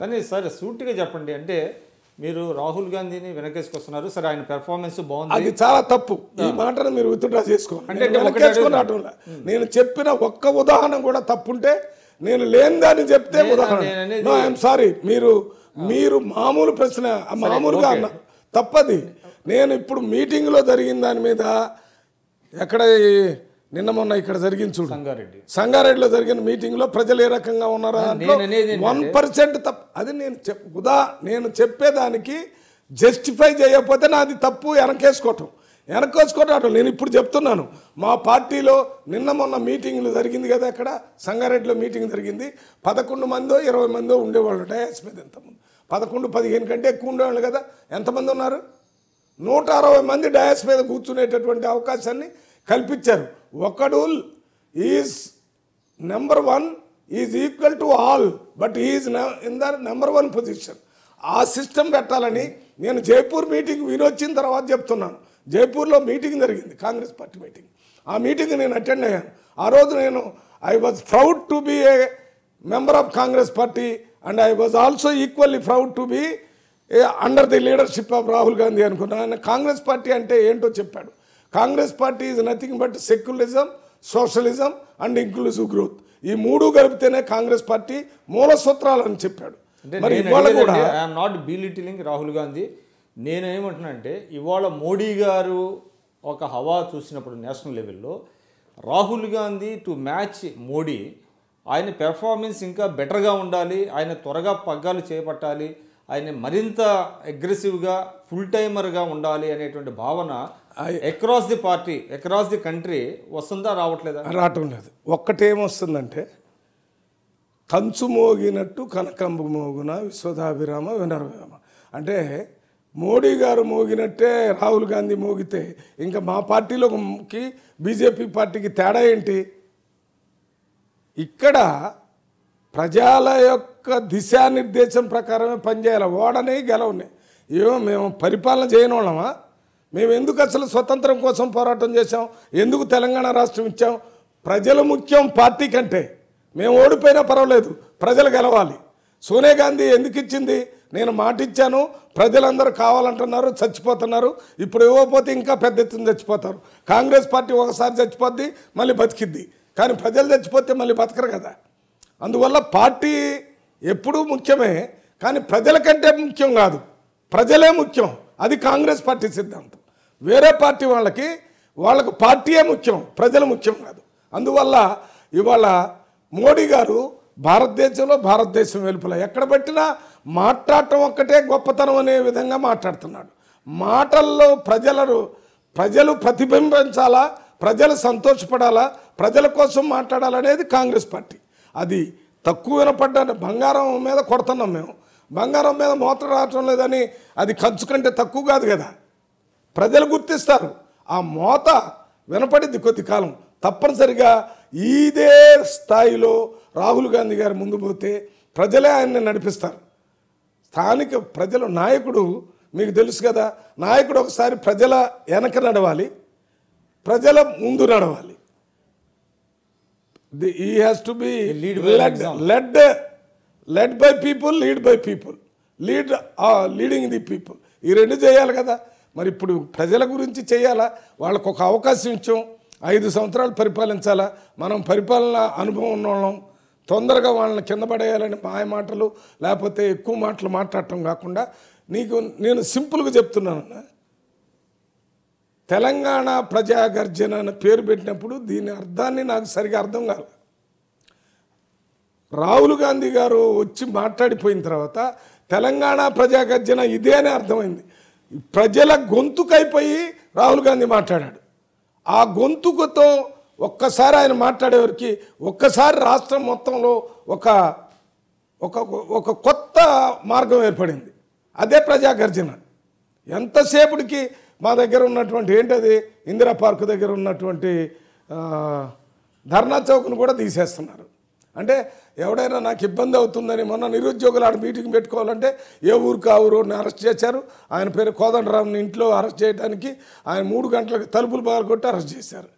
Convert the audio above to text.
కానీ సరే సూటిగా చెప్పండి, అంటే మీరు రాహుల్ గాంధీని వెనకేసుకొస్తున్నారు, సరే ఆయన పెర్ఫార్మెన్స్ బాగుంది, అది చాలా తప్పు. ఈ మాటను మీరు విత్డ్రా చేసుకోండి. నేను చెప్పిన ఒక్క ఉదాహరణ కూడా తప్పుంటే, నేను లేనిదాన్ని చెప్తే ఉదాహరణ. ఐఎమ్ సారీ, మీరు మామూలు ప్రశ్న మామూలుగా అన్నారు, తప్పది. నేను ఇప్పుడు మీటింగ్లో జరిగిన దాని మీద ఎక్కడ నిన్న మొన్న ఇక్కడ జరిగింది చూడు, సంగారెడ్డిలో జరిగిన మీటింగ్లో ప్రజలు ఏ రకంగా ఉన్నారా 1% తప్పు. అది నేను చెప్పేదానికి జస్టిఫై చేయకపోతే నాది తప్పు. వెనకేసుకోవటం నేను ఇప్పుడు చెప్తున్నాను. మా పార్టీలో నిన్న మొన్న మీటింగ్లు జరిగింది కదా, అక్కడ సంగారెడ్డిలో మీటింగ్ జరిగింది. 11 మందో 20 మందో ఉండేవాళ్ళు డయాస్ మీద. ఎంతమంది? 11-15 కంటే ఎక్కువ ఉండేవాళ్ళు కదా. ఎంతమంది ఉన్నారు? 160 మంది డయాస్ మీద కూర్చునేటటువంటి అవకాశాన్ని కల్పించారు. ఒకడు is number 1 is equal to all, but is in the number 1 position. ఆ సిస్టమ్ పెట్టాలని నేను జైపూర్ మీటింగ్ వినొచ్చిన తర్వాత చెప్తున్నాను. జైపూర్లో మీటింగ్ జరిగింది, కాంగ్రెస్ పార్టీ మీటింగ్. ఆ మీటింగ్ నేను అటెండ్ అయ్యాను. ఆ రోజు I was proud to be a member of Congress party and I was also equally proud to be under the leadership of Rahul Gandhi అనుకున్నాను. కాంగ్రెస్ పార్టీ అంటే ఏంటో చెప్పాడు. Congress party is nothing but secularism, socialism and inclusive growth. ఈ 3 కలిపితేనే Congress party మూల సూత్రాలు అని చెప్పాడు. మరి ఇవాళ కూడా ఐఎమ్ నాట్ బీలిటిలింగ్ రాహుల్ గాంధీ. నేనేమంటున్నానంటే, ఇవాళ మోడీ గారు ఒక హవా చూసినప్పుడు నేషనల్ లెవెల్లో రాహుల్ గాంధీ టు మ్యాచ్ మోడీ, ఆయన పెర్ఫార్మెన్స్ ఇంకా బెటర్గా ఉండాలి, ఆయన త్వరగా పగ్గాలు చేపట్టాలి, ఆయన మరింత అగ్రెసివ్గా ఫుల్ టైమర్గా ఉండాలి అనేటువంటి భావన across the party, across the country వస్తుందా, రావట్లేదా? రావటం లేదు. ఒక్కటేమొస్తుందంటే, కంచు మోగినట్టు కనకంబు మోగున విశ్వదాభిరామ వినరవేమ. అంటే మోడీ గారు మోగినట్టే రాహుల్ గాంధీ మోగితే ఇంకా మా పార్టీలోకి బీజేపీ పార్టీకి తేడా ఏంటి? ఇక్కడ ప్రజల యొక్క దిశానిర్దేశం ప్రకారమే పనిచేయాలి. ఓడనే గెలవనే. ఏమో మేము పరిపాలన చేయని వాళ్ళమా? మేము ఎందుకు అసలు స్వతంత్రం కోసం పోరాటం చేశాం? ఎందుకు తెలంగాణ రాష్ట్రం ఇచ్చాం? ప్రజలు ముఖ్యం పార్టీ కంటే. మేము ఓడిపోయినా పర్వాలేదు, ప్రజలు గెలవాలి. సోనియా గాంధీ ఎందుకు ఇచ్చింది? నేను మాట ఇచ్చాను, ప్రజలందరూ కావాలంటున్నారు, చచ్చిపోతున్నారు. ఇప్పుడు ఇవ్వకపోతే ఇంకా పెద్ద ఎత్తున చచ్చిపోతారు. కాంగ్రెస్ పార్టీ ఒకసారి చచ్చిపోద్ది, మళ్ళీ బతికిద్ది. కానీ ప్రజలు చచ్చిపోతే మళ్ళీ బతకరు కదా. అందువల్ల పార్టీ ఎప్పుడూ ముఖ్యమే, కానీ ప్రజల కంటే ముఖ్యం కాదు, ప్రజలే ముఖ్యం. అది కాంగ్రెస్ పార్టీ సిద్ధాంతం. వేరే పార్టీ వాళ్ళకు పార్టీయే ముఖ్యం, ప్రజలు ముఖ్యం కాదు. అందువల్ల ఇవాళ మోడీ గారు భారతదేశం వెలుపల ఎక్కడ పెట్టినా మాట్లాడటం ఒక్కటే గొప్పతనం అనే విధంగా మాట్లాడుతున్నాడు. మాటల్లో ప్రజలు ప్రతిబింబించాలా, ప్రజలు సంతోషపడాలా, ప్రజల కోసం మాట్లాడాలనేది కాంగ్రెస్ పార్టీ. అది తక్కువ వినపడ్డ బంగారం మీద కొడుతున్నాం మేము. బంగారం మీద మోత రావటం లేదని అది ఖర్చు కంటే తక్కువ కాదు కదా. ప్రజలు గుర్తిస్తారు. ఆ మోత వినపడింది కొద్ది కాలం. తప్పనిసరిగా ఇదే స్థాయిలో రాహుల్ గాంధీ గారు ముందు పోతే ప్రజలే ఆయన్ని నడిపిస్తారు. స్థానిక ప్రజలు, నాయకుడు మీకు తెలుసు కదా, నాయకుడు ఒకసారి ప్రజల వెనక నడవాలి, ప్రజల ముందు నడవాలి. He has to be led by people, lead by people, leading the people. ఈ 2 చేయాలి కదా. మరి ఇప్పుడు ప్రజల గురించి చేయాలా? వాళ్ళకు ఒక అవకాశం ఇచ్చాం, 5 సంవత్సరాలు పరిపాలించాలా. మనం పరిపాలన అనుభవం ఉన్నవాళ్ళం, తొందరగా వాళ్ళని కింద పడేయాలని మాయ మాటలు లేకపోతే ఎక్కువ మాటలు మాట్లాడటం కాకుండా నేను సింపుల్గా చెప్తున్నాను. తెలంగాణ ప్రజాగర్జన అని పేరు పెట్టినప్పుడు దీని అర్థాన్ని నాకు సరిగా అర్థం కాలేదు. రాహుల్ గాంధీ గారు వచ్చి మాట్లాడిపోయిన తర్వాత తెలంగాణ ప్రజాగర్జన ఇదే అని అర్థమైంది. ప్రజల గొంతుకైపోయి రాహుల్ గాంధీ మాట్లాడాడు. ఆ గొంతుకుతో ఒక్కసారి ఆయన మాట్లాడేవారికి ఒక్కసారి రాష్ట్రం మొత్తంలో ఒక కొత్త మార్గం ఏర్పడింది. అదే ప్రజాగర్జన. ఎంతసేపటికి మా దగ్గర ఉన్నటువంటి ఏంటది ఇందిరా పార్కు దగ్గర ఉన్నటువంటి ధర్నా చౌక్ను కూడా తీసేస్తున్నారు. అంటే ఎవడైనా నాకు ఇబ్బంది అవుతుందని మొన్న నిరుద్యోగులు ఆడ మీటింగ్ పెట్టుకోవాలంటే ఏ ఊరికి ఆ ఊరిని అరెస్ట్ చేశారు. ఆయన పేరు కోదండరామ్ని ఇంట్లో అరెస్ట్ చేయడానికి ఆయన 3 గంటలకు తలుపులు పగలగొట్టి అరెస్ట్ చేశారు.